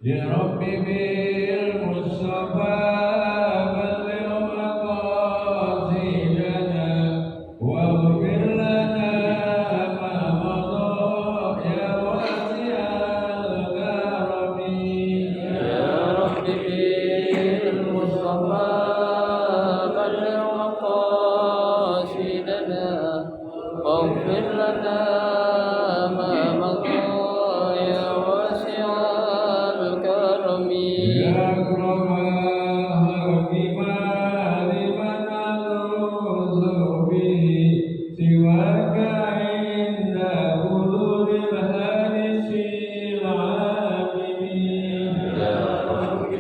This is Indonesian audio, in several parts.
يا رب بالمصطفى بلغ مقاصدنا واغفر لنا ما مضى يا واسع الكرم. يا رب بالمصطفى بلغ مقاصدنا واغفر لنا ما مضى يا واسع الكرم. يا أكرم الخلق لمن ألوذ به سواك عند حضور الهادس العالمين. يا رب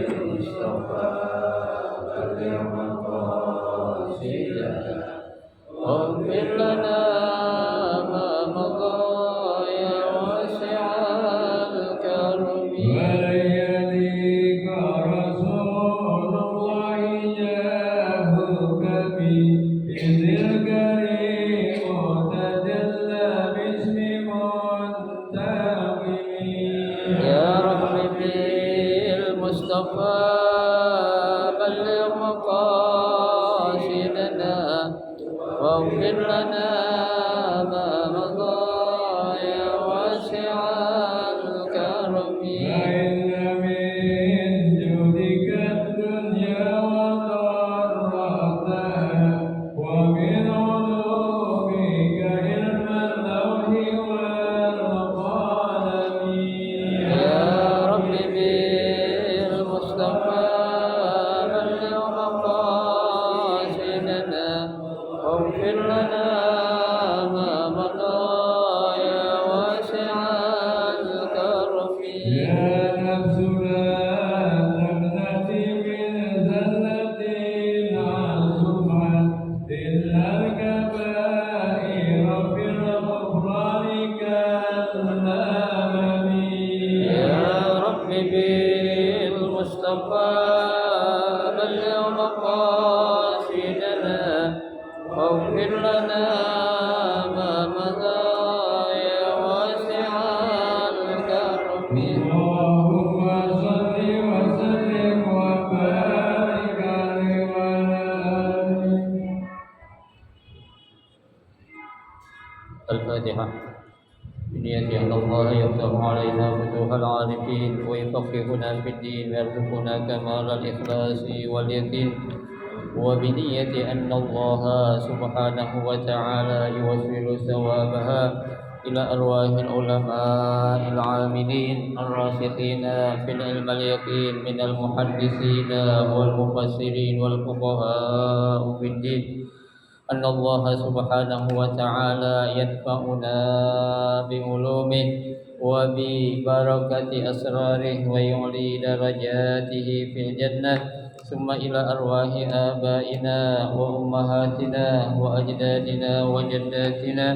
بالمصطفى بلغ مقاصدنا واغفر لنا ما مضى يا واسع الكرم. وليديك رسول الله جاهك بإذ الكريم تجلى باسم منتقم. يا رب بالمصطفى بلغ مقاصدنا واغفر لنا ما مضى يا واسع الكرم. فإن من جودك الدنيا وضرتها ومن علومك علم اللوح والقلم. يا رب بالمصطفى بلغ مقاصدنا واغفر لنا ما مضى يا واسع الكرم. يا نفس لا تقنطي من زلة عظمت إلا الكبائر في الغفران كالأمم. يا رب بالمصطفى بلغ مقاصدنا واغفر لنا ما مضى يا واسع الكرم. اللهم صل وسلم وبارك عليه وعلى آله. الفاتحة. بنية أن الله يفتح علينا فتوح العارفين ويفقهنا في الدين ويرزقنا كمال الإخلاص واليقين، وبنية أن الله سبحانه وتعالى يوصل ثوابها إلى أرواح العلماء العاملين الراسخين في العلم اليقين من المحدثين والمفسرين والفقهاء في الدين، أن الله سبحانه وتعالى يدفعنا بعلومه وببركة أسراره ويعلي درجاته في الجنة، ثم إلى أرواح آبائنا وأمهاتنا وأجدادنا وجداتنا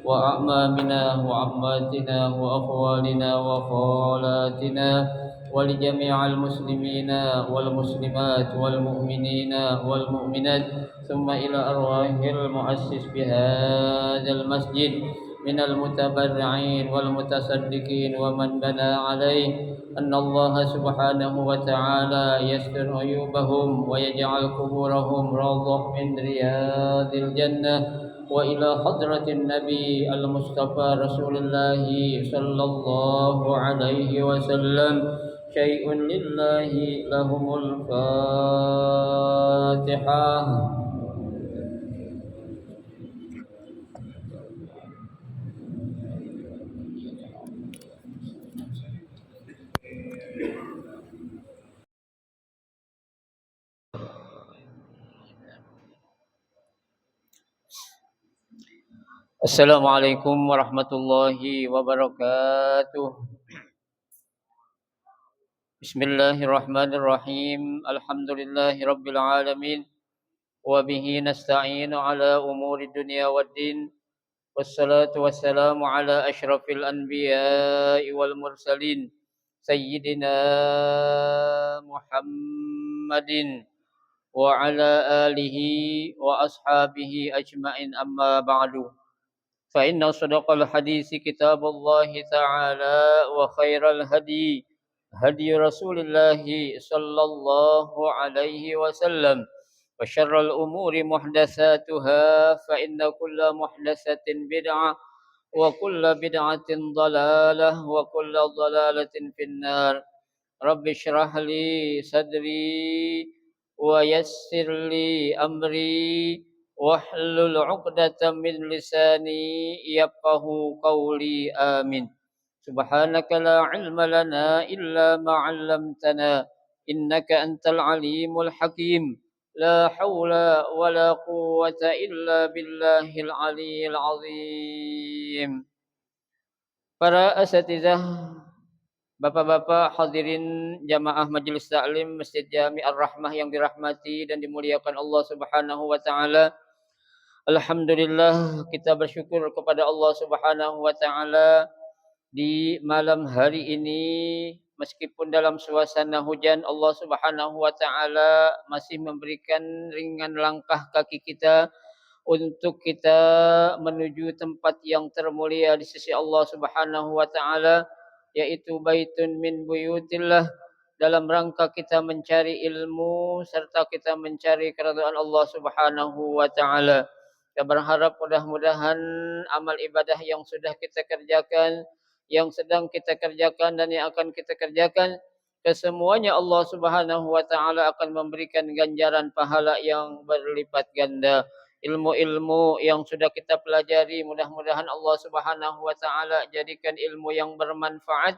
وأعمامنا وعماتنا وأخوالنا وخالاتنا ولجميع المسلمين والمسلمات والمؤمنين والمؤمنات، ثم إلى أرواح المؤسس بهذا المسجد من المتبرعين والمتصدقين ومن بنى عليه، أن الله سبحانه وتعالى يستر عيوبهم ويجعل قبورهم روضة من رياض الجنة، وإلى حضرة النبي المصطفى رسول الله صلى الله عليه وسلم شيء لله لهم الفاتحة. Assalamualaikum warahmatullahi wabarakatuh. Bismillahirrahmanirrahim. Alhamdulillahi rabbil alamin. Wa bihi nasta'inu ala umuri dunya waddin. Wassalatu wassalamu ala asyrafil anbiya'i wal mursalin. Sayyidina Muhammadin wa ala alihi wa ashabihi ajma'in, amma ba'du. فإن صدق الحديث كتاب الله تعالى وخير الهدي هدي رسول الله صلى الله عليه وسلم وشر الأمور محدثاتها فإن كل محدثة بدعة وكل بدعة ضلالة وكل ضلالة في النار رب اشرح لي صدري ويسر لي أمري واحلل عقدة من لساني يفقه قولي آمين سبحانك لا علم لنا إلا ما علمتنا إنك أنت العليم الحكيم لا حول ولا قوة إلا بالله العلي العظيم. Para asatizah, bapak-bapak hadirin jamaah majelis taklim Masjid Jami Ar-Rahmah yang dirahmati dan dimuliakan Allah Subhanahu wa taala. Alhamdulillah kita bersyukur kepada Allah Subhanahu wa taala di malam hari ini meskipun dalam suasana hujan Allah Subhanahu wa taala masih memberikan ringan langkah kaki kita untuk kita menuju tempat yang termulia di sisi Allah Subhanahu wa taala yaitu baitun min buyutillah dalam rangka kita mencari ilmu serta kita mencari keridhaan Allah Subhanahu wa taala. Kita berharap mudah-mudahan amal ibadah yang sudah kita kerjakan, yang sedang kita kerjakan dan yang akan kita kerjakan kesemuanya Allah Subhanahu wa taala akan memberikan ganjaran pahala yang berlipat ganda. Ilmu-ilmu yang sudah kita pelajari mudah-mudahan Allah Subhanahu wa taala jadikan ilmu yang bermanfaat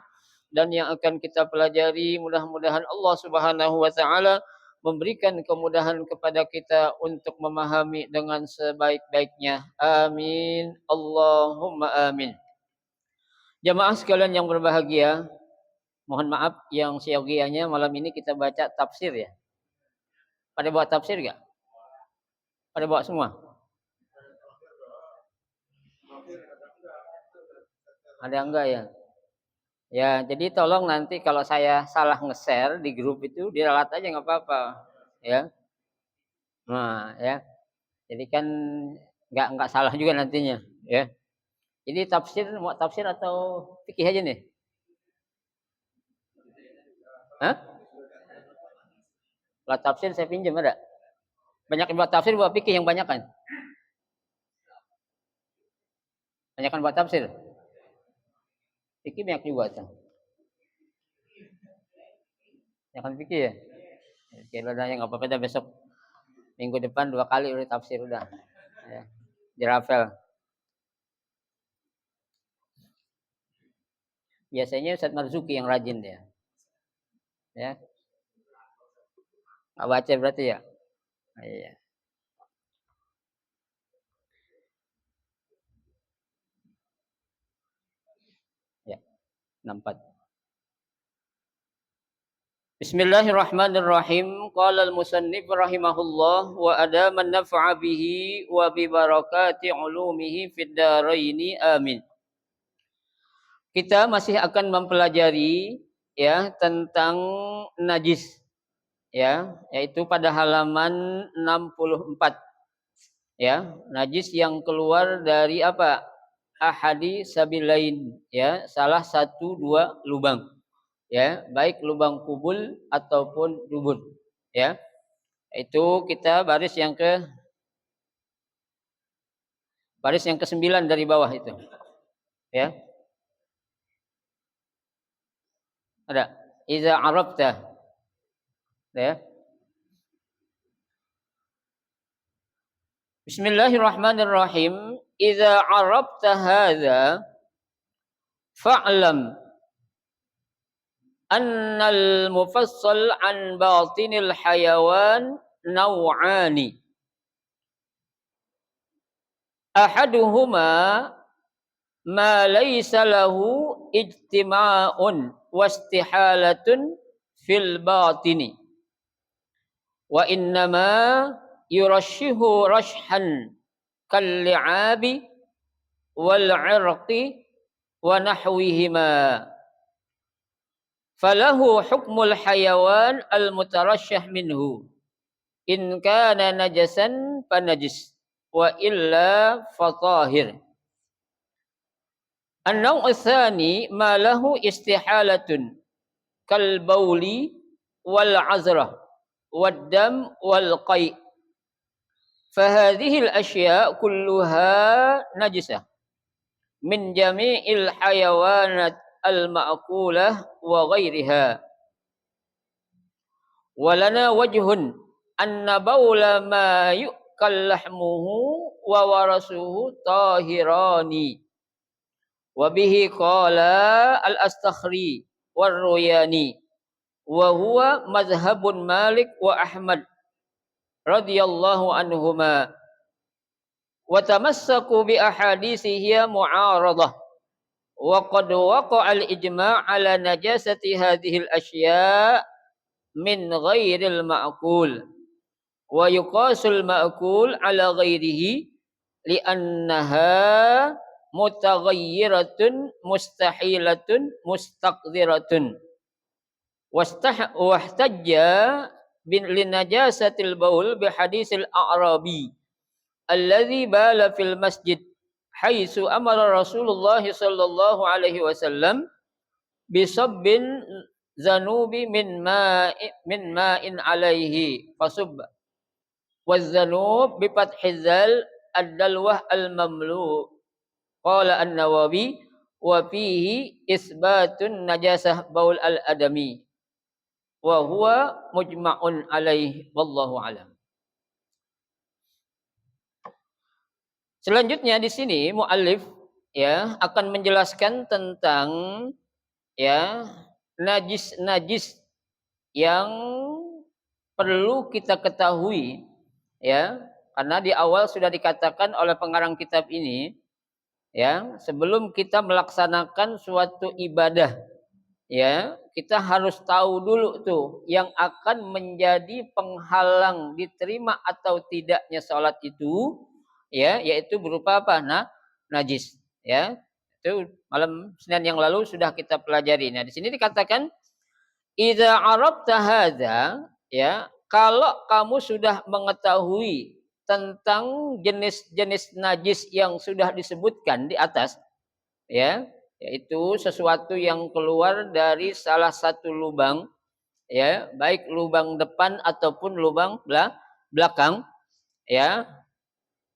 dan yang akan kita pelajari mudah-mudahan Allah Subhanahu wa taala memberikan kemudahan kepada kita untuk memahami dengan sebaik-baiknya. Amin. Allahumma amin. Jamaah sekalian yang berbahagia, mohon maaf yang siogianya malam ini kita baca tafsir ya. Pada bawa tafsir enggak? Pada bawa semua? Ada enggak ya? Ya, jadi tolong nanti kalau saya salah nge-share di grup itu diralat aja nggak apa-apa, ya. Nah, ya. Jadi kan nggak salah juga nantinya, ya. Jadi tafsir mau tafsir atau fikih aja nih? Hah? Kalau tafsir saya pinjam ada. Banyak buat tafsir buat fikih yang banyak kan? Banyak kan buat tafsir. Fikih banyak juga tuh. Banyak kan fikih ya? Kira udah yang apa-apa dah besok minggu depan 2 kali udah tafsir udah. Ya. Di Rafael. Biasanya Ustaz Marzuki yang rajin dia. Ya. Nggak baca berarti ya? Iya. Ya, 64. Bismillahirrahmanirrahim. Qala al-musannif rahimahullah wa adama an-naf'a bihi wa bi barakati ulumihi fid dharaini amin. Kita masih akan mempelajari ya tentang najis ya, yaitu pada halaman 64. Ya, najis yang keluar dari apa? Ahadi sabilain ya, salah satu dua lubang. Ya, baik lubang kubul ataupun dubur. Ya. Itu kita baris yang ke-9 dari bawah itu. Ya. Ada. Iza arabta. Ya. Bismillahirrahmanirrahim. Iza arabta hadza fa'lam annal mufassal an batinil hayawan naw'ani. Ahaduhuma ma laysa lahu ijtima'un wastihalatun fil batini wa innama yurashihu rashhan kal-li'abi wal-'irqi wa nahwihima falahu hukmul hayawan al-mutarashshah minhu in kana najasan fanajis wa illa fatahir. An-naw'u tsani ma lahu istihalatun kal bauli wal azrah wad dam wal qai. Fahadhihi al asya' kulluha najisah min jami'il hayawanat al ma'kulah wa ghairiha. Walana wajhun anna baula ma yu'kal lahmuhu wa warasuhu tahirani. Wa bihi qala al-Astakhri war-Ruyani wa huwa mazhabun Malik wa Ahmad radhiyallahu anhuma. Wa tamassaku bi ahadithihi mu'aradah. Wa qad waqa'a al-ijma' ala najasati hadhihi al-ashya' min ghairil ma'kul wa yuqasul ma'kul ala ghairihi li'annaha mutaghayyiratun mustahilatun mustaqdiratun wahtajja bin linajasatil baul bi hadisil a'rabi alladhi bala fil masjid haitsu amara Rasulullah sallallahu alaihi wasallam bisabbin zanubi min ma'in alaihi fasub waz-zanub bi fathil zal ad-dalwah al-mamlu. Qala an-Nawawi wa fihi isbatun najasah baul al-adami wa huwa mujma'un alaihi wallahu alam. Selanjutnya di sini muallif ya akan menjelaskan tentang ya najis-najis yang perlu kita ketahui ya, karena di awal sudah dikatakan oleh pengarang kitab ini ya, sebelum kita melaksanakan suatu ibadah ya, kita harus tahu dulu tuh yang akan menjadi penghalang diterima atau tidaknya salat itu ya, yaitu berupa apa? Najis ya. Itu malam Senin yang lalu sudah kita pelajari. Nah, di sini dikatakan idza arabta hadza ya, kalau kamu sudah mengetahui tentang jenis-jenis najis yang sudah disebutkan di atas ya, yaitu sesuatu yang keluar dari salah satu lubang ya, baik lubang depan ataupun lubang belakang ya.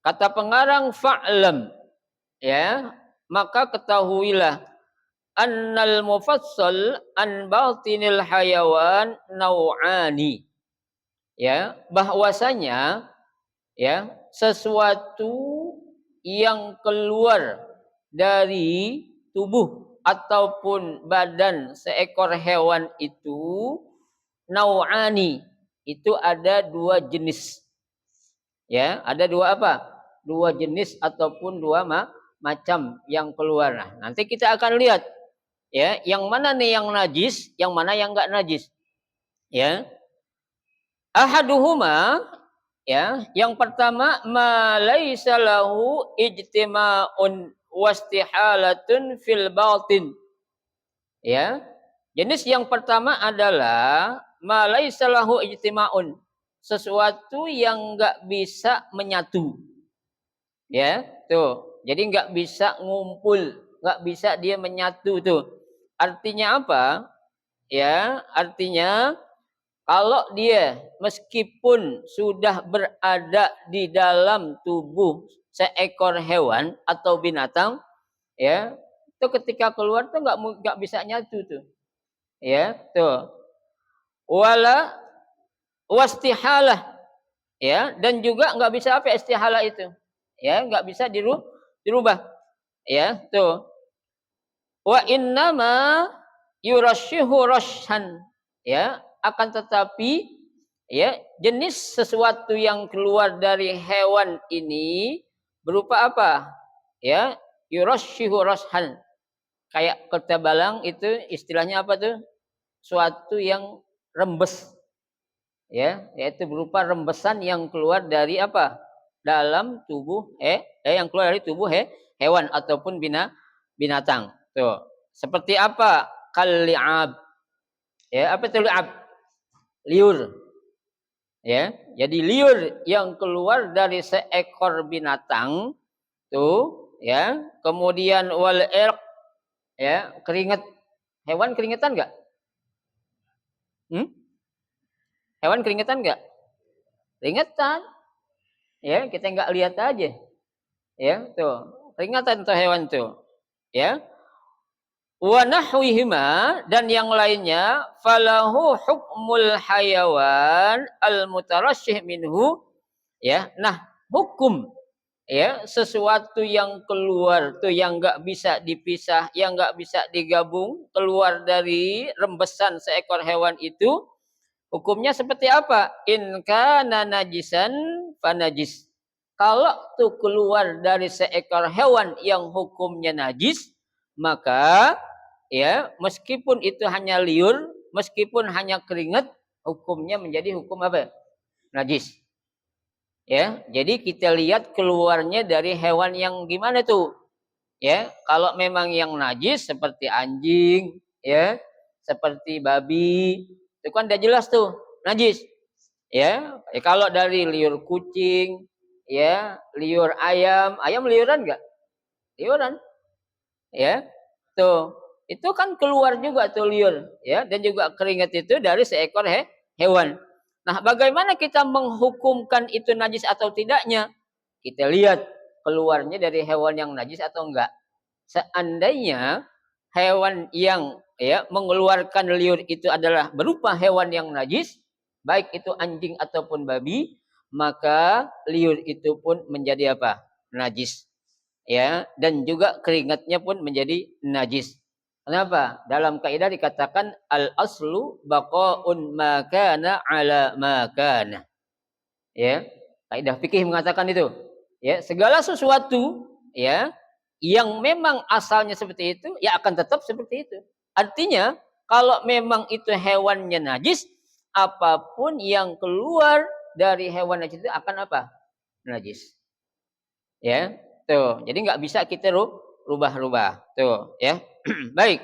Kata pengarang fa'lam ya, maka ketahuilah annal mufassal an batinil hayawan nau'ani ya, bahwasanya ya sesuatu yang keluar dari tubuh ataupun badan seekor hewan itu nau'ani, itu ada dua jenis ya, ada dua apa? Dua jenis ataupun dua macam yang keluar. Nah, nanti kita akan lihat ya, yang mana nih yang najis, yang mana yang enggak najis. Ya. Ahaduhuma ya, yang pertama ma laisa lahu ijtima'un wastihalatun fil batin. Ya. Jenis yang pertama adalah ma laisa lahu ijtima'un, sesuatu yang enggak bisa menyatu. Ya, tuh. Jadi enggak bisa ngumpul, enggak bisa dia menyatu tuh. Artinya apa? Ya, artinya kalau dia meskipun sudah berada di dalam tubuh seekor hewan atau binatang, ya, itu ketika keluar tuh enggak bisa nyatu tuh. Ya, tuh. Wala wastihalah. Ya, dan juga enggak bisa apa istihalah itu. Ya, enggak bisa dirubah. Ya, tuh. Wa innama yurashihu rashan. Ya, akan tetapi ya, jenis sesuatu yang keluar dari hewan ini berupa apa? Ya, yurashihu rashan. Kayak ketebalang itu istilahnya apa tuh? Suatu yang rembes. Ya, yaitu berupa rembesan yang keluar dari apa? Dalam tubuh yang keluar dari tubuh hewan ataupun binatang. Tuh. Seperti apa? Kal-li'ab. Ya, apa itu li'ab? Liur. Ya, jadi liur yang keluar dari seekor binatang tuh ya, kemudian wal irq ya, keringat. Hewan keringetan enggak? Hmm? Hewan keringetan enggak? Keringetan. Ya, kita enggak lihat aja. Ya, tuh. Keringetan tuh hewan tuh. Ya. Wa nahwihima dan yang lainnya falahu hukmul hayawan al mutarasyih minhu ya. Nah, hukum ya sesuatu yang keluar tuh yang enggak bisa dipisah, yang enggak bisa digabung, keluar dari rembesan seekor hewan itu, hukumnya seperti apa? In kana najisan fanajis. Kalau tuh keluar dari seekor hewan yang hukumnya najis, maka ya meskipun itu hanya liur, meskipun hanya keringat, hukumnya menjadi hukum apa? Najis. Ya, jadi kita lihat keluarnya dari hewan yang gimana tuh? Ya, kalau memang yang najis seperti anjing, ya, seperti babi, itu kan udah jelas tuh najis. Ya, kalau dari liur kucing, ya, liur ayam, ayam liuran enggak? Liuran, ya. Tuh, itu kan keluar juga tuh liur, ya, dan juga keringat itu dari seekor hewan. Nah, bagaimana kita menghukumkan itu najis atau tidaknya? Kita lihat keluarnya dari hewan yang najis atau enggak. Seandainya hewan yang ya mengeluarkan liur itu adalah berupa hewan yang najis, baik itu anjing ataupun babi, maka liur itu pun menjadi apa? Najis. Ya, dan juga keringatnya pun menjadi najis. Kenapa? Dalam kaidah dikatakan al aslu baqaun ma kana ala ma kana. Ya, kaidah fikih mengatakan itu. Ya, segala sesuatu ya yang memang asalnya seperti itu ya akan tetap seperti itu. Artinya kalau memang itu hewannya najis, apapun yang keluar dari hewan najis itu akan apa? Najis. Ya, tuh. Jadi nggak bisa kita rubah-rubah. Tuh, ya. Baik.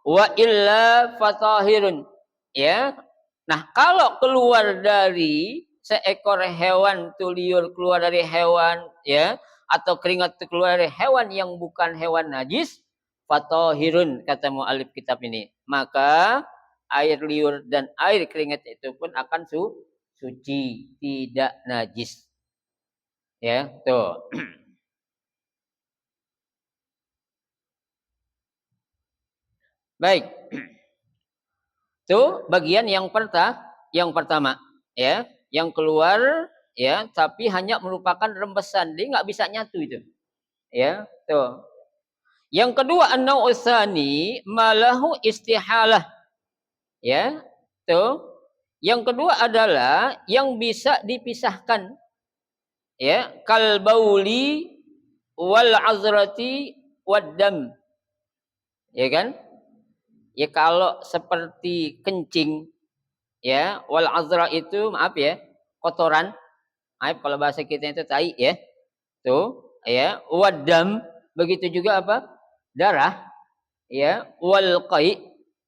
Wa illa fatahirun. Ya. Nah, kalau keluar dari seekor hewan tuh liur keluar dari hewan ya atau keringat itu keluar dari hewan yang bukan hewan najis, fatahirun kata muallif kitab ini. Maka air liur dan air keringat itu pun akan suci, tidak najis. Ya, tuh. Baik. Itu bagian yang pertama, ya. Yang keluar ya, tapi hanya merupakan rembesan. Dia nggak bisa nyatu itu. Ya, tuh. Yang kedua an-nau'u tsani malahu istihalah. Ya, tuh. Yang kedua adalah yang bisa dipisahkan. Ya, kal bauli wal azrati wad dam. Ya kan? Ya kalau seperti kencing ya, wal azra itu maaf ya, kotoran. Maaf kalau bahasa kita itu tai ya. Tuh, ya, wadam begitu juga apa? Darah, ya, wal qai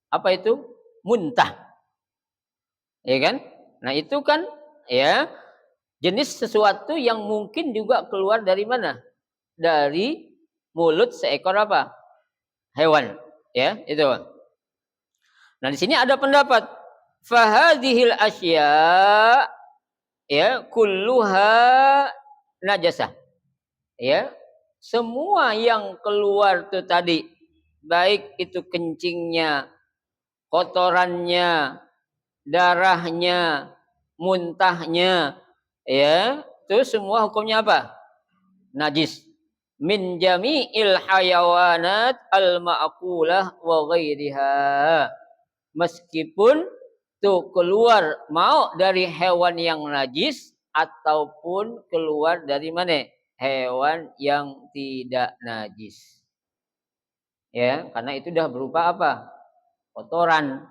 apa itu? Muntah. Ya kan? Nah, itu kan ya jenis sesuatu yang mungkin juga keluar dari mana? Dari mulut seekor apa? Hewan, ya, itu. Nah, di sini ada pendapat fahadhil asya ya kulluha najasah. Ya. Semua yang keluar tuh tadi baik itu kencingnya, kotorannya, darahnya, muntahnya ya, itu semua hukumnya apa? Najis. Min jami'il hayawanat al-ma'kulah wa ghairiha. Meskipun tuh keluar mau dari hewan yang najis ataupun keluar dari mana? Hewan yang tidak najis. Ya, karena itu udah berupa apa? Kotoran.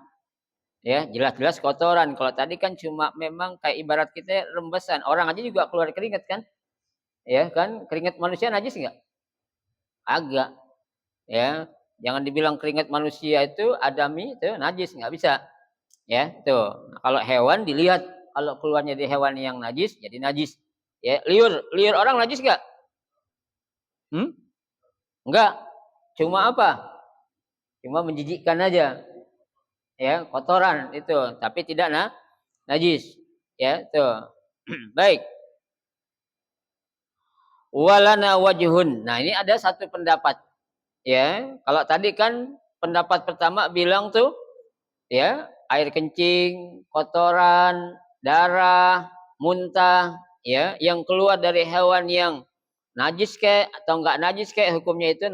Ya, jelas-jelas kotoran. Kalau tadi kan cuma memang kayak ibarat kita rembesan. Orang aja juga keluar keringat kan? Ya kan? Keringat manusia najis enggak? Agak. Ya, jangan dibilang keringat manusia itu adami itu najis, enggak bisa. Ya, tuh. Nah, kalau hewan dilihat kalau keluarnya dari hewan yang najis jadi najis. Ya, liur, liur orang najis enggak? Hmm? Enggak. Cuma apa? Cuma menjijikkan aja. ya, kotoran itu, tapi tidak najis. Ya, tuh. Baik. Walana wajhun. Nah, ini ada satu pendapat. Ya, kalau tadi kan pendapat pertama bilang tuh, ya, air kencing, kotoran, darah, muntah, ya, yang keluar dari hewan yang najis kek atau enggak najis kek hukumnya itu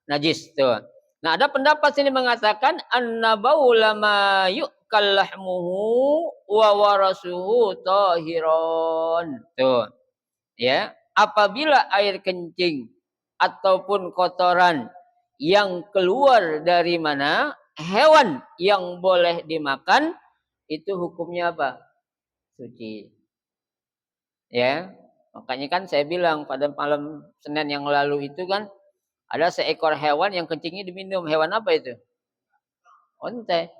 najis tuh. Nah, ada pendapat sini mengatakan annabau lama yu'kal lahmuhu wa warasuhu tahiron. Tuh, ya. Apabila air kencing ataupun kotoran yang keluar dari mana hewan yang boleh dimakan itu hukumnya apa? Suci. Ya. Makanya kan saya bilang pada malam Senin yang lalu itu kan ada seekor hewan yang kencingnya diminum. Hewan apa itu? Onte.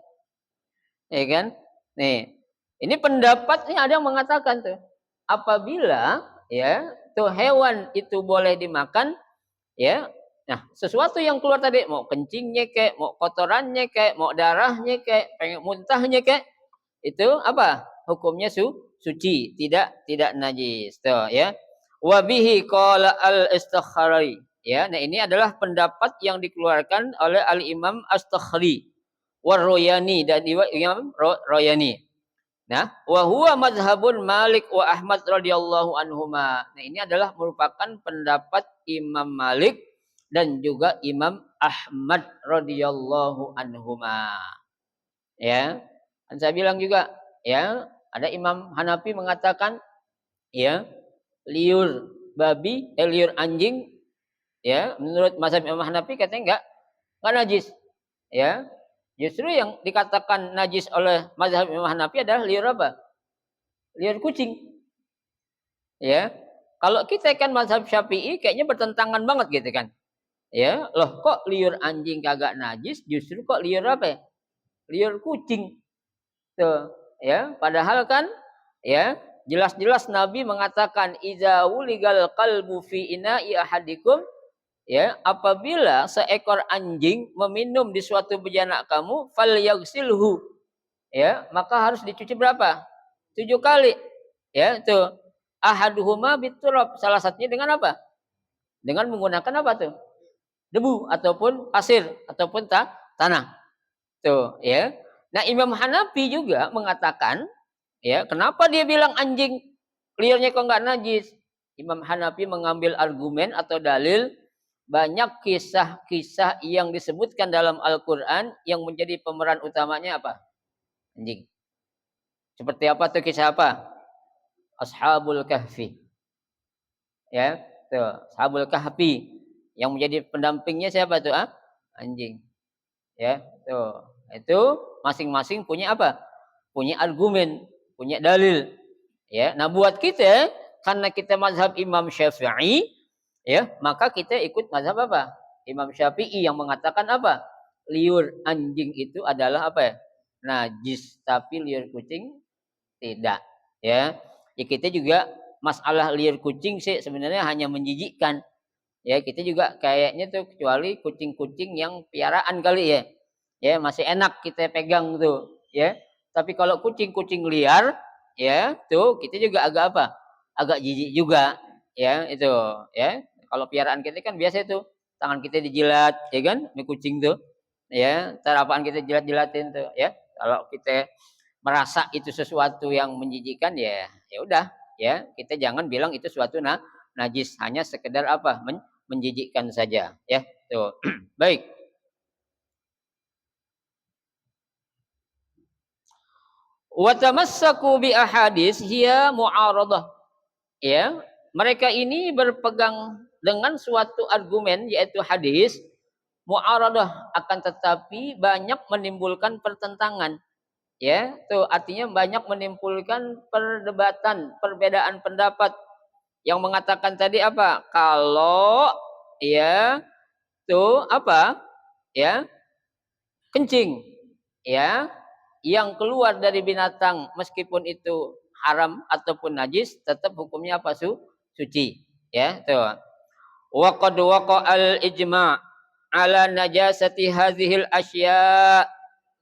Ya kan? Nih, ini pendapatnya ada yang mengatakan tuh, apabila ya, tuh hewan itu boleh dimakan, ya. Nah, sesuatu yang keluar tadi, mau kencingnya kek, mau kotorannya kek, mau darahnya kek, pengen muntahnya kek, itu apa? Hukumnya suci, tidak najis. Tuh, ya. Wa bihi qala al-Istakhari. Ya, nah ini adalah pendapat yang dikeluarkan oleh Al-Imam Astakhari war-Royani dan Imam Royani. Nah, wa huwa madhabun Malik wa Ahmad radhiyallahu anhuma. Nah, ini adalah merupakan pendapat Imam Malik dan juga Imam Ahmad radhiyallahu anhuma. Ya. Dan saya bilang juga, ya, ada Imam Hanafi mengatakan, ya, liur babi, liur anjing, ya, menurut mazhab Imam Hanafi katanya enggak najis. Ya. Justru yang dikatakan najis oleh mazhab Imam Hanafi adalah liur apa? Liur kucing. Ya. Kalau kita kan mazhab Syafi'i kayaknya bertentangan banget gitu kan. Ya, loh kok liur anjing kagak najis, justru kok liur apa ya? Liur kucing. Tuh, ya. Padahal kan ya, jelas-jelas Nabi mengatakan iza wuligal qalbu fi ina'i ahadikum, ya, apabila seekor anjing meminum di suatu bejana kamu, falyaghsilhu, ya, maka harus dicuci berapa? 7 kali. Ya, tuh. Ahaduhuma biturab, salah satunya dengan apa? Dengan menggunakan apa tuh? Debu ataupun pasir ataupun tanah. Tuh, ya. Nah, Imam Hanafi juga mengatakan, ya, kenapa dia bilang anjing liarnya kok enggak najis? Imam Hanafi mengambil argumen atau dalil banyak kisah-kisah yang disebutkan dalam Al-Qur'an yang menjadi pemeran utamanya apa? Anjing. Seperti apa tuh kisah apa? Ashabul Kahfi. Ya, tuh, Ashabul Kahfi. Yang menjadi pendampingnya siapa tuh? Anjing. Ya, tuh. Itu masing-masing punya apa? Punya argumen, punya dalil. Ya, nah buat kita karena kita mazhab Imam Syafi'i, ya, maka kita ikut mazhab apa? Imam Syafi'i yang mengatakan apa? Liur anjing itu adalah apa ya? Najis, tapi liur kucing tidak. Ya, ya kita juga masalah liur kucing sih sebenarnya hanya menjijikkan. Ya, kita juga kayaknya tuh kecuali kucing-kucing yang piaraan kali ya. Ya, masih enak kita pegang tuh, ya. Tapi kalau kucing-kucing liar, ya, tuh kita juga agak apa? Agak jijik juga, ya, itu, ya. Kalau piaraan kita kan biasa itu tangan kita dijilat, ya kan? Ini kucing tuh, ya. Entar apaan kita jilat-jilatin tuh, ya. Kalau kita merasa itu sesuatu yang menjijikkan ya, ya udah, ya. Kita jangan bilang itu suatu najis, hanya sekedar apa? Menjijikkan saja, ya. Tuh. Baik. Wa tamassaku bi ahadits hiya mu'aradah. Ya, mereka ini berpegang dengan suatu argumen yaitu hadis mu'aradah, akan tetapi banyak menimbulkan pertentangan. Ya, tuh artinya banyak menimbulkan perdebatan, perbedaan pendapat. Yang mengatakan tadi apa? Kalau ya, tuh apa? Ya, kencing. Ya, yang keluar dari binatang meskipun itu haram ataupun najis tetap hukumnya apa? Suci. Ya, tuh. Wa qad waqa'al ijma' ala najasati hadhil asya'.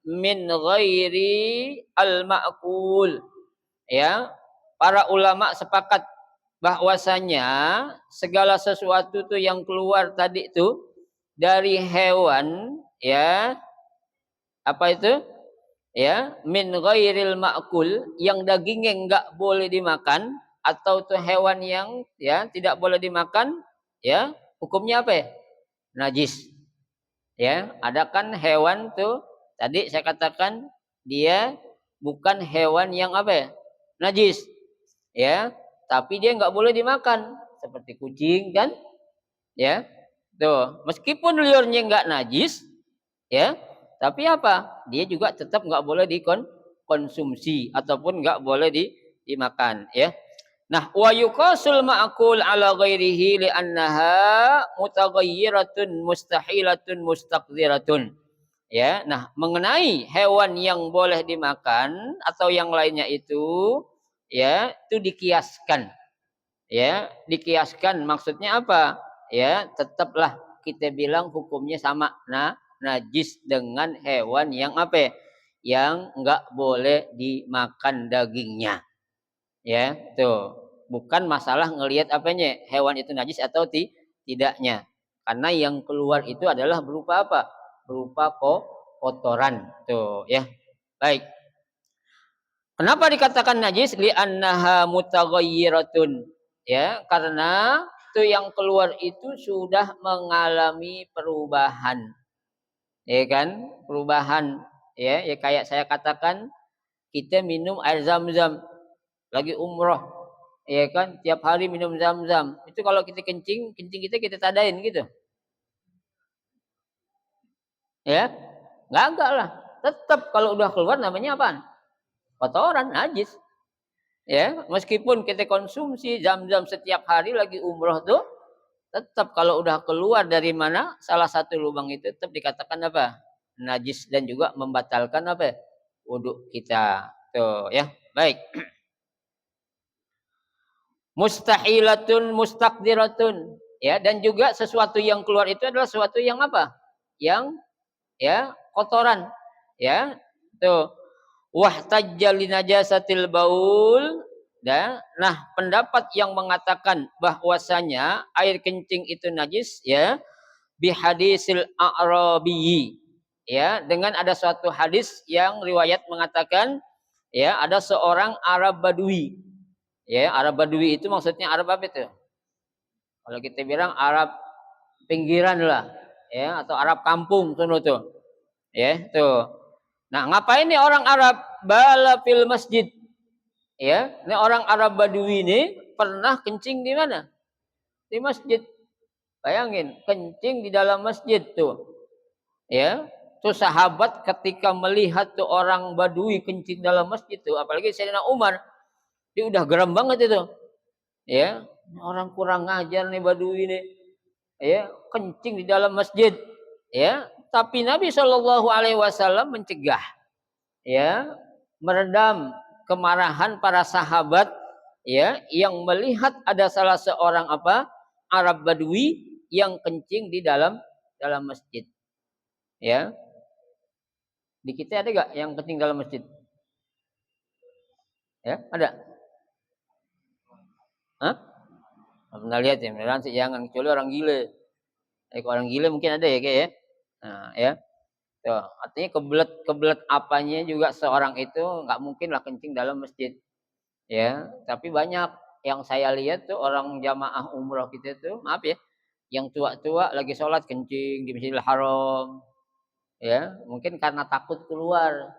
min ghairi al-ma'kul. Ya, para ulama sepakat bahwasanya segala sesuatu tuh yang keluar tadi tuh dari hewan, ya, apa itu? Ya, min ghairil ma'kul, yang dagingnya enggak boleh dimakan, atau tuh hewan yang ya tidak boleh dimakan, ya, hukumnya apa ya? Najis. Ya, ada kan hewan tuh tadi saya katakan dia bukan hewan yang apa ya? Najis. Ya, tapi dia enggak boleh dimakan seperti kucing kan? Ya. Tuh, meskipun liurnya enggak najis, ya, tapi apa? Dia juga tetap enggak boleh dikonsumsi ataupun enggak boleh dimakan, ya. Nah, wa yuqasul ma'kul ala ghairihi li'annaha mutaghayyiratun mustahilatun mustaqdiratun. Ya, nah mengenai hewan yang boleh dimakan atau yang lainnya itu, ya, itu dikiaskan. Ya, dikiaskan maksudnya apa? Ya, tetaplah kita bilang hukumnya sama. Nah, najis dengan hewan yang apa? Yang enggak boleh dimakan dagingnya. Ya, tuh. Bukan masalah ngelihat apanya, hewan itu najis atau tidaknya. Karena yang keluar itu adalah berupa apa? Berupa kotoran. Tuh, ya. Baik. Kenapa dikatakan najis? Li'annaha mutaghayyiratun. Ya, karena itu yang keluar itu sudah mengalami perubahan. Ya kan? Perubahan. Ya, ya kayak saya katakan kita minum air zam-zam lagi umroh. Ya kan? Tiap hari minum zam-zam. Itu kalau kita kencing, kencing kita tadain gitu. Ya? Enggak lah. Tetap kalau udah keluar namanya apaan? Kotoran, najis. Ya, meskipun kita konsumsi zam-zam setiap hari lagi umroh tuh, tetap kalau udah keluar dari mana salah satu lubang itu tetap dikatakan apa? Najis dan juga membatalkan apa? Wudhu kita. Tuh, ya. Baik. Mustahilatun mustaqdiratun. Ya, dan juga sesuatu yang keluar itu adalah sesuatu yang apa? Yang ya, kotoran. Ya. Tuh. Wahtajja linajasatil baul. Nah, pendapat yang mengatakan bahwasanya air kencing itu najis, ya, bihadisil a'rabiyyi, ya, dengan ada suatu hadis yang riwayat mengatakan, ya, ada seorang Arab Badui. Ya, Arab Badui itu maksudnya Arab apa itu? Kalau kita bilang Arab pinggiran lah, ya, atau Arab kampung tuh. Ya, tuh. Nah, ngapain nih orang Arab bala fil masjid? Ya, ini orang Arab Badui ini pernah kencing di mana? Di masjid. Bayangin, kencing di dalam masjid tuh. Ya, tuh sahabat ketika melihat tuh orang Badui kencing dalam masjid tuh, apalagi Sayyidina Umar, dia udah geram banget itu. Ya, orang kurang ngajar nih Badui ini. Ya, kencing di dalam masjid. Ya, tapi Nabi Shallallahu Alaihi Wasallam mencegah. Ya, meredam kemarahan para sahabat, ya, yang melihat ada salah seorang apa? Arab Badui yang kencing di dalam masjid. Ya. Di kita ada gak yang kencing dalam masjid? Ya, ada. Hah? Nggak pernah lihat ya, beneran sih jangan, kecuali orang gila. Kalau orang gila mungkin ada ya kayak ya. Nah, ya. Tuh, artinya kebelet apanya juga seorang itu nggak mungkin lah kencing dalam masjid. Ya, tapi banyak yang saya lihat tuh orang jamaah umroh kita tuh, maaf ya, yang tua-tua lagi sholat kencing di Masjidil Haram. Ya, mungkin karena takut keluar.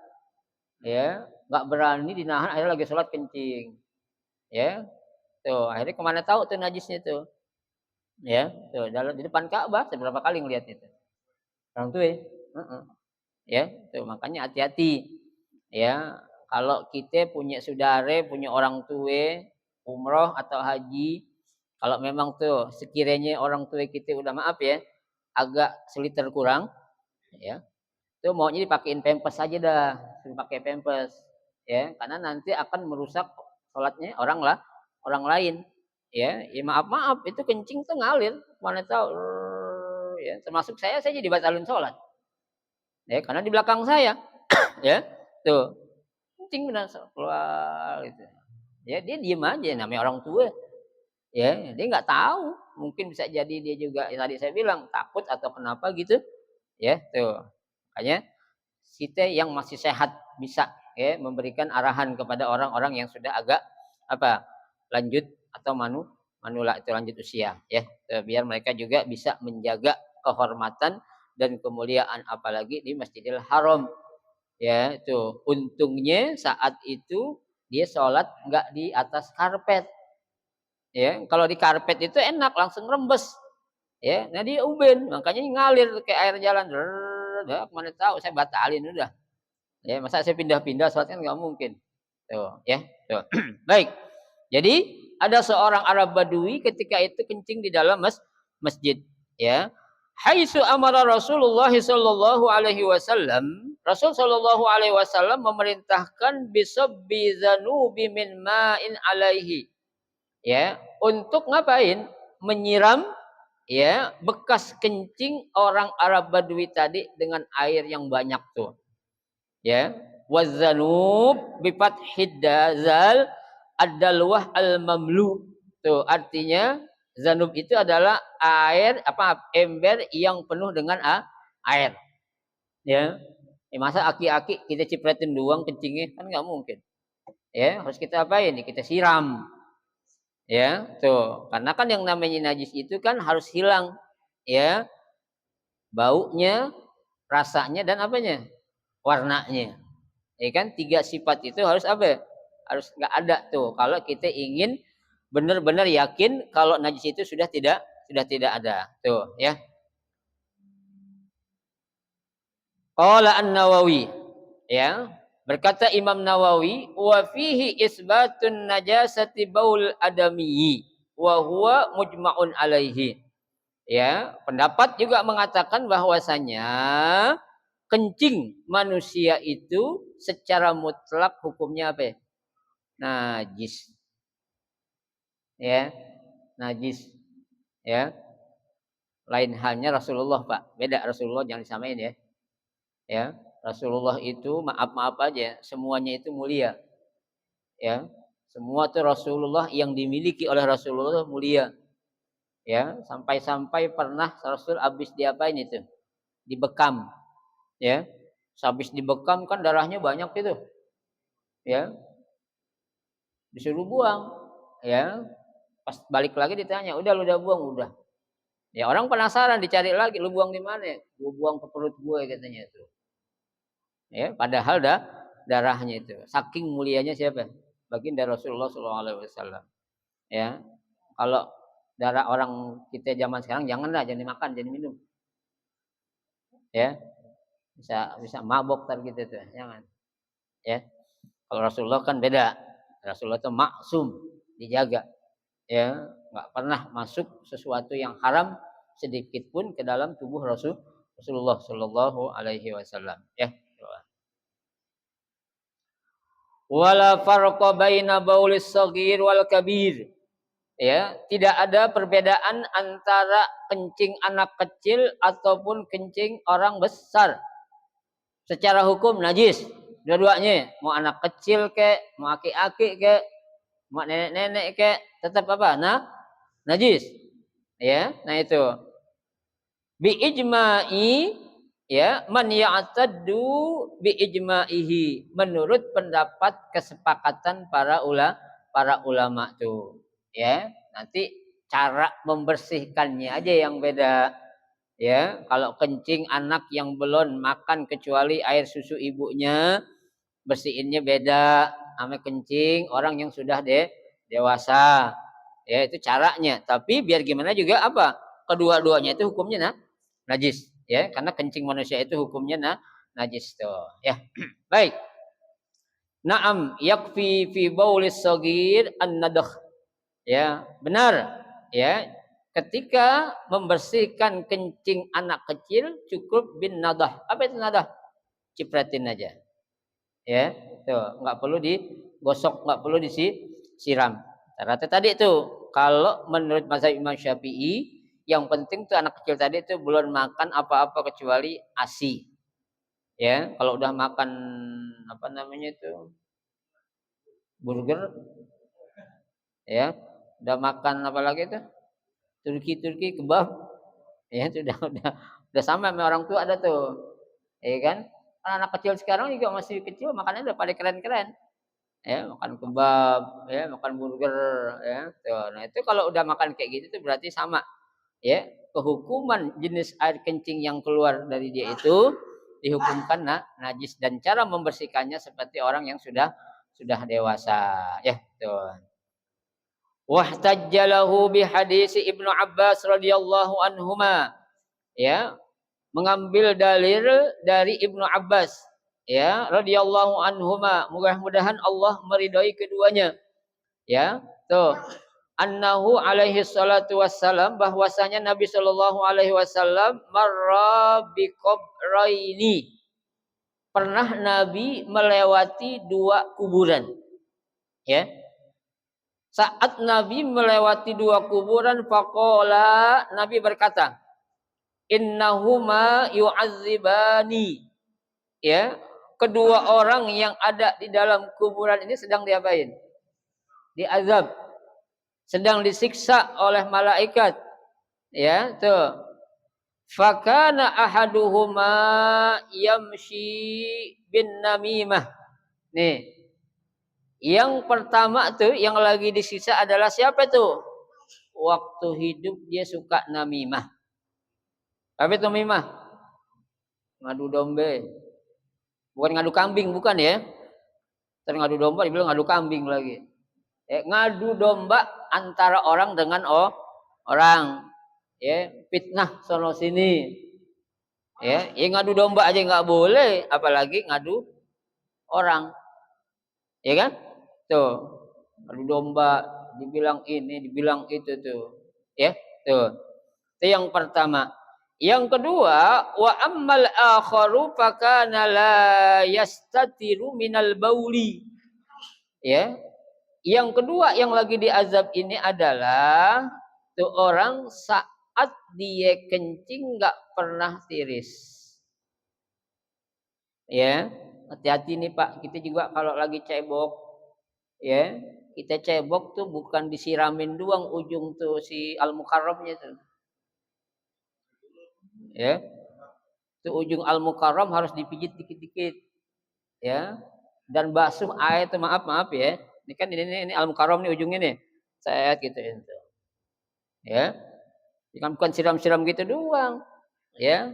Ya, nggak berani dinahan, akhirnya lagi sholat kencing. Ya, tuh akhirnya kemana tahu tuh najisnya tuh. Ya, tuh di depan Ka'bah seberapa kali ngeliat itu. Orang tua. Ya, tuh makanya hati-hati. Ya, kalau kita punya saudara, punya orang tua, umroh atau haji, kalau memang tuh sekiranya orang tua kita udah maaf ya, agak seliter kurang, ya, tuh maunya dipakein pampers aja dah, pakai pampers, ya, karena nanti akan merusak sholatnya orang lain, ya, ya maaf itu kencing tuh ngalir, mana tahu, ya, termasuk saya jadi batalin sholat, ya, karena di belakang saya. Ya, tuh. Kencing benar keluar gitu. Ya dia diem aja namanya orang tua. Ya, dia nggak tahu. Mungkin bisa jadi dia juga ya tadi saya bilang takut atau kenapa gitu. Ya, tuh. Makanya kita yang masih sehat bisa ya memberikan arahan kepada orang-orang yang sudah agak apa lanjut atau manula itu lanjut usia ya. Biar mereka juga bisa menjaga kehormatan dan kemuliaan apalagi di Masjidil Haram ya. Itu untungnya saat itu dia sholat nggak di atas karpet ya. Kalau di karpet itu enak langsung rembes ya. Nah dia uben makanya ngalir kayak air jalan. Udah mana tahu saya batalin udah. Ya, masa saya pindah-pindah sholat kan nggak mungkin. Tuh, ya. Tuh. Baik. Jadi ada seorang Arab Badui ketika itu kencing di dalam masjid, ya. Haitsu amara Rasulullah sallallahu alaihi wasallam, Rasul sallallahu alaihi wasallam memerintahkan bisabbi zanubi min ma'in alaihi. Ya, untuk ngapain? Menyiram ya bekas kencing orang Arab Badui tadi dengan air yang banyak tuh. Ya, wazanub bi fathid dazal ad-dalwah al-mamlu. Tuh, artinya zanub itu adalah air apa ember yang penuh dengan air. Ya. Masa aki-aki kita cipretin doang kencingnya kan nggak mungkin. Ya, harus kita apain? Kita siram. Ya, tuh. Karena kan yang namanya najis itu kan harus hilang. Ya, baunya, rasanya dan apanya? Warnanya. Ya kan 3 sifat itu harus apa? Harus nggak ada tuh. Kalau kita ingin benar-benar yakin kalau najis itu sudah tidak ada. Tuh, ya. Qala An-Nawawi, ya. Berkata Imam Nawawi, wa fihi isbatun najasati baul adami wa huwa mujma'un alaihi. Ya, pendapat juga mengatakan bahwasanya kencing manusia itu secara mutlak hukumnya apa ya? Najis. Ya, najis. Ya. Lain halnya Rasulullah, Pak. Beda Rasulullah jangan disamain ya. Ya. Rasulullah itu maaf-maaf aja, semuanya itu mulia. Ya. Semua itu Rasulullah yang dimiliki oleh Rasulullah mulia. Ya, sampai-sampai pernah Rasul habis diapain itu? Dibekam. Ya. Habis dibekam kan darahnya banyak itu. Ya. Disuruh buang. Ya. Pas balik lagi ditanya, "Udah lu udah buang?" "Udah." Ya orang penasaran dicari lagi, "Lu buang di mana?" "Gua buang ke perut gue," katanya itu. Ya, padahal darahnya itu. Saking mulianya siapa? Baginda Rasulullah sallallahu alaihi wasallam. Ya. Kalau darah orang kita zaman sekarang janganlah, jangan dimakan, jangan minum. Ya. Bisa mabok tar gitu tuh, jangan. Ya. Kalau Rasulullah kan beda. Rasulullah itu maksum, dijaga. Ya, nggak pernah masuk sesuatu yang haram sedikit pun ke dalam tubuh Rasulullah Shallallahu Alaihi Wasallam. Ya. Wala farqa baina baulis saghir wal kabir. Ya, tidak ada perbedaan antara kencing anak kecil ataupun kencing orang besar. Secara hukum najis dua-duanya, mau anak kecil kek, mau aki-aki kek, mau nenek-nenek kek, tetap apa? Najis. Ya, nah itu. Bi ijma'i ya man ya'taddu bi ijma'ihi menurut pendapat kesepakatan para ulama tuh. Ya, nanti cara membersihkannya aja yang beda. Ya, kalau kencing anak yang belum makan kecuali air susu ibunya, bersihinnya beda sama kencing orang yang sudah dewasa. Ya, itu caranya. Tapi biar gimana juga apa? Kedua-duanya itu hukumnya najis, ya, karena kencing manusia itu hukumnya najis tuh. Ya. Baik. Naam yakfi fi baulis sagir an-nadakh. Ya, benar. Ya, ketika membersihkan kencing anak kecil cukup bin nadah. Apa itu nadah? Cipratin aja. Ya, tuh, nggak perlu digosok, nggak perlu disiram. Rata tadi itu kalau menurut mazhab Imam Syafi'i yang penting tuh anak kecil tadi itu belum makan apa-apa kecuali ASI. Ya, kalau udah makan apa namanya itu burger, ya, udah makan apa lagi itu Turki kebab, ya itu udah sama orang tua ada tuh, ya kan? Anak kecil sekarang juga masih kecil makannya udah pada keren-keren, ya makan kebab, ya makan burger, ya. Tuh, nah itu kalau udah makan kayak gitu tuh berarti sama, ya kehukuman jenis air kencing yang keluar dari dia itu dihukumkan najis dan cara membersihkannya seperti orang yang sudah dewasa, ya tuh. Wahtajjalahu bihadis Ibnu Abbas radhiyallahu anhuma, ya mengambil dalil dari Ibnu Abbas, ya radhiyallahu anhuma, mudah-mudahan Allah meridhai keduanya, ya tuh, annahu alaihi salatu wassalam, bahwasanya Nabi sallallahu alaihi wasallam marra biqabraini, pernah Nabi melewati dua kuburan, ya. Saat Nabi melewati dua kuburan, faqala, Nabi berkata, innahuma yu'adzibani, ya kedua orang yang ada di dalam kuburan ini sedang diapain? Diazab, sedang disiksa oleh malaikat, ya tuh. Fakana ahaduhuma yamshi bin namimah. Nih, yang pertama tuh yang lagi disiksa adalah siapa tuh? Waktu hidup dia suka namimah. Apa itu namimah? Ngadu domba. Bukan ngadu kambing, bukan ya. Terus ngadu domba dibilang ngadu kambing lagi. Ngadu domba antara orang dengan orang. Ya, fitnah sono sini. Ya ngadu domba aja nggak boleh, apalagi ngadu orang. Ya kan? Tuh. Ngadu domba, dibilang ini, dibilang itu tuh. Ya, tuh. Itu yang pertama. Yang kedua, wa ammal akharu fakana la yastatiru minal bauli. Ya. Yang kedua yang lagi diazab ini adalah tuh orang saat dia kencing nggak pernah tiris. Ya, hati-hati nih Pak, kita juga kalau lagi cebok, ya, kita cebok tuh bukan disiramin doang ujung tuh si al-mukarramnya tuh. Ya. Tuh ujung al-mukarram harus dipijit dikit-dikit. Ya. Dan basuh air itu maaf ya. Ini kan ini al-mukarram nih ujungnya nih. Saya gitu itu. Ya. Kan bukan siram-siram gitu doang. Ya.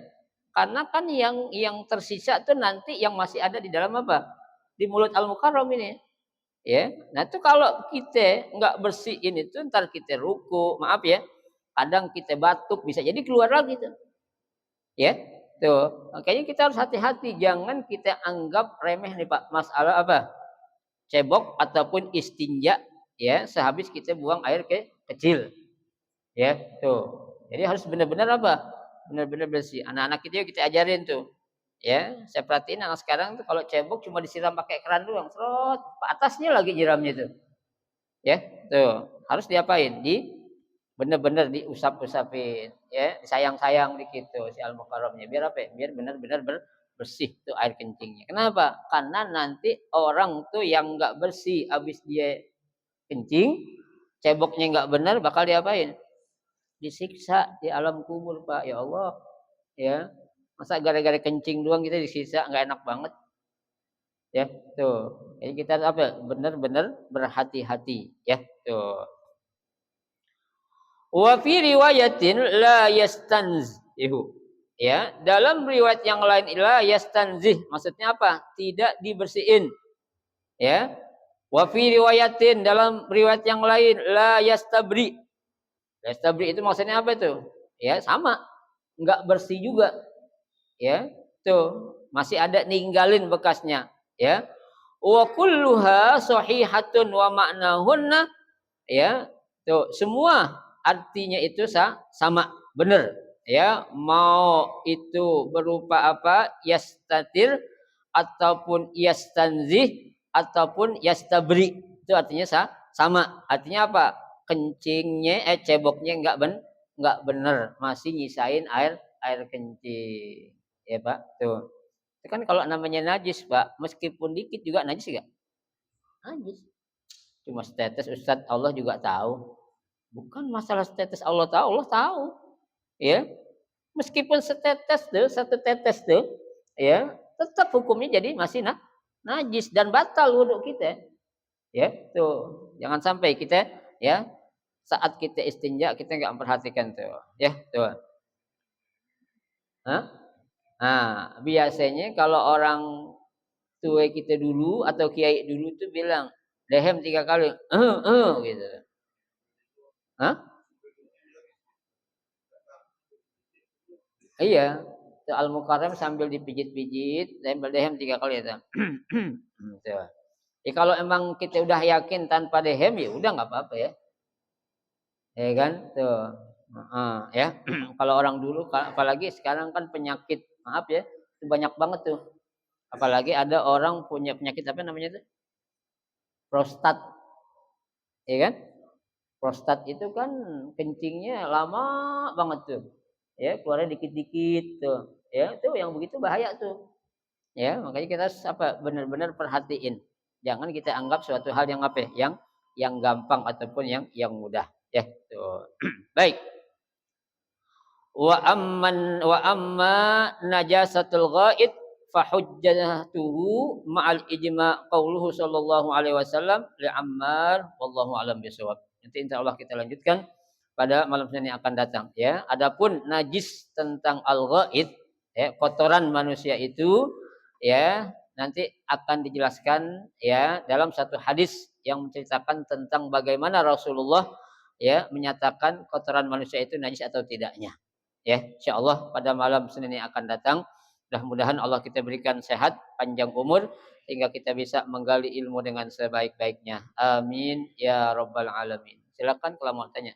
Karena kan yang tersisa tuh nanti yang masih ada di dalam apa? Di mulut al-mukarram ini. Ya. Nah, itu kalau kita nggak bersihin itu ntar kita ruku, maaf ya. Kadang kita batuk bisa jadi keluar lagi tuh. Ya. Tuh, makanya kita harus hati-hati, jangan kita anggap remeh nih Pak masalah apa? Cebok ataupun istinja, ya, sehabis kita buang air kecil. Ya, tuh. Jadi harus benar-benar apa? Benar-benar bersih. Anak-anak kita ajarin tuh. Ya, saya perhatiin anak sekarang tuh kalau cebok cuma disiram pakai keran doang, terus atasnya lagi nyiramnya tuh. Ya, tuh. Harus diapain? Benar-benar diusap-usapin, ya, sayang-sayang dikit tuh si al-mukarramnya. Biar apa? Biar benar-benar bersih tuh air kencingnya. Kenapa? Karena nanti orang tuh yang nggak bersih habis dia kencing, ceboknya nggak benar, bakal diapain? Disiksa di alam kubur, Pak. Ya Allah, ya. Masa gara-gara kencing doang kita disiksa, nggak enak banget. Ya, tuh. Jadi kita apa? Benar-benar berhati-hati, ya, tuh. Wa fi riwayatin la yastanzihu. Ya, dalam riwayat yang lain la yastanzih, maksudnya apa? Tidak dibersihin. Ya. Wa fi riwayatin, dalam riwayat yang lain la yastabri. Yastabri itu maksudnya apa itu? Ya, sama. Enggak bersih juga. Ya. Tuh, masih ada ninggalin bekasnya, ya. Wa kulluha sahihatun wa ma'nahunna, ya. Tuh, semua artinya itu sama, benar, ya. Mau itu berupa apa? Yastatir ataupun yastanzih ataupun yastabri, itu artinya sama. Artinya apa? Kencingnya ceboknya enggak benar, masih nyisain air kencing. Ya, Pak. Tuh. Itu kan kalau namanya najis, Pak, meskipun dikit juga najis enggak? Najis. Cuma setetes Ustaz, Allah juga tahu. Bukan masalah setetes Allah tahu, Allah tahu. Ya. Meskipun setetes tuh, satu tetes tuh, ya, tetap hukumnya jadi masih najis dan batal wudhu kita. Ya, tuh. Jangan sampai kita ya saat kita istinja kita nggak memperhatikan tuh. Ya, tuh. Hah? Nah, biasanya kalau orang tua kita dulu atau kiai dulu tuh bilang, "Dehem 3 kali." Gitu. Hah? Iya. Itu Al-Mukarram sambil dipijit-pijit, sambil dehem 3 kali itu. Tuh. Ya kalau emang kita udah yakin tanpa dehem ya udah nggak apa-apa ya. Ya kan? Tuh. Heeh, ya. Kalau orang dulu apalagi sekarang kan penyakit, maaf ya, itu banyak banget tuh. Apalagi ada orang punya penyakit apa namanya tuh? Prostat, ya kan? Prostat itu kan kencingnya lama banget tuh. Ya, keluarnya dikit-dikit tuh. Ya, itu yang begitu bahaya tuh. Ya, makanya kita apa benar-benar perhatiin. Jangan kita anggap suatu hal yang apa ya, yang gampang ataupun yang mudah. Ya, tuh. Baik. Wa amma najasatul ghaid fa hujjatuhu ma'al ijma' qauluhu sallallahu alaihi wasallam li Ammar wallahu alam bisawab. Nanti insyaallah kita lanjutkan pada malam Senin yang akan datang ya. Adapun najis tentang al-ghaid ya, kotoran manusia itu ya nanti akan dijelaskan ya dalam satu hadis yang menceritakan tentang bagaimana Rasulullah ya menyatakan kotoran manusia itu najis atau tidaknya. Ya, insyaallah pada malam Senin yang akan datang mudah-mudahan Allah kita berikan sehat, panjang umur sehingga kita bisa menggali ilmu dengan sebaik-baiknya. Amin ya rabbal alamin. Silakan kalau mau tanya.